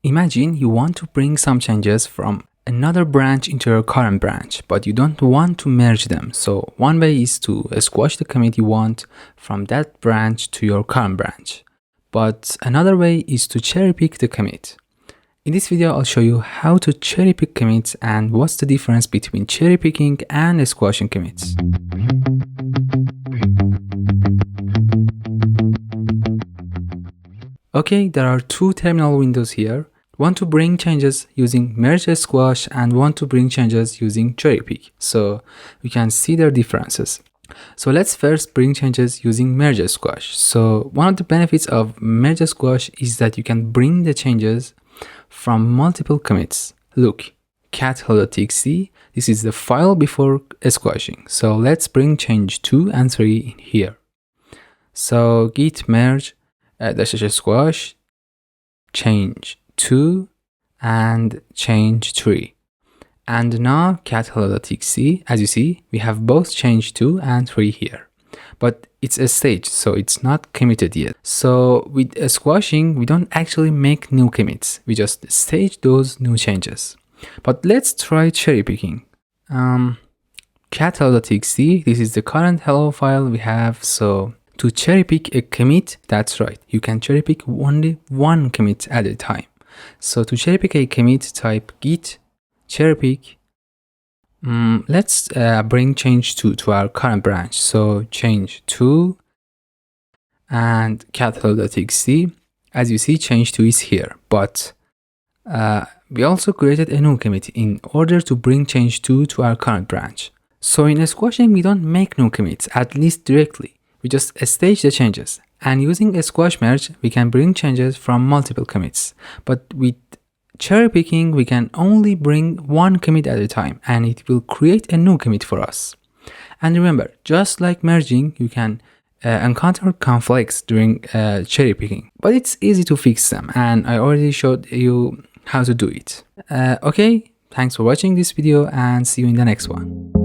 Imagine you want to bring some changes from another branch into your current branch, but you don't want to merge them. So one way is to squash the commit you want from that branch to your current branch. But another way is to cherry pick the commit. In this video, I'll show you how to cherry pick commits and what's the difference between cherry picking and squashing commits. Okay, there are two terminal windows here. One to bring changes using merge squash and one to bring changes using cherry pick. So we can see their differences. So let's first bring changes using merge squash. So one of the benefits of merge squash is that you can bring the changes from multiple commits. Look, cat hello.txt, this is the file before squashing. So let's bring change 2 and 3 in here. So git merge -- squash change 2 and change 3. And now cat hello.txt, as you see, we have both change 2 and 3 here. But it's a stage, so it's not committed yet. So with squashing, we don't actually make new commits. We just stage those new changes. But let's try cherry picking. Cat hello.txt, this is the current hello file we have. So to cherry pick a commit, that's right, you can cherry pick only one commit at a time. So to cherry pick a commit, type git cherry pick. Let's bring change 2 to our current branch. So change 2 and cat hello.txt. As you see, change 2 is here, but we also created a new commit in order to bring change 2 to our current branch. So in squashing, we don't make new commits, at least directly. We just stage the changes, and using a squash merge, we can bring changes from multiple commits. But with cherry picking, we can only bring one commit at a time, and it will create a new commit for us. And remember, just like merging, you can encounter conflicts during cherry picking, but it's easy to fix them, and I already showed you how to do it. Okay, thanks for watching this video, and see you in the next one.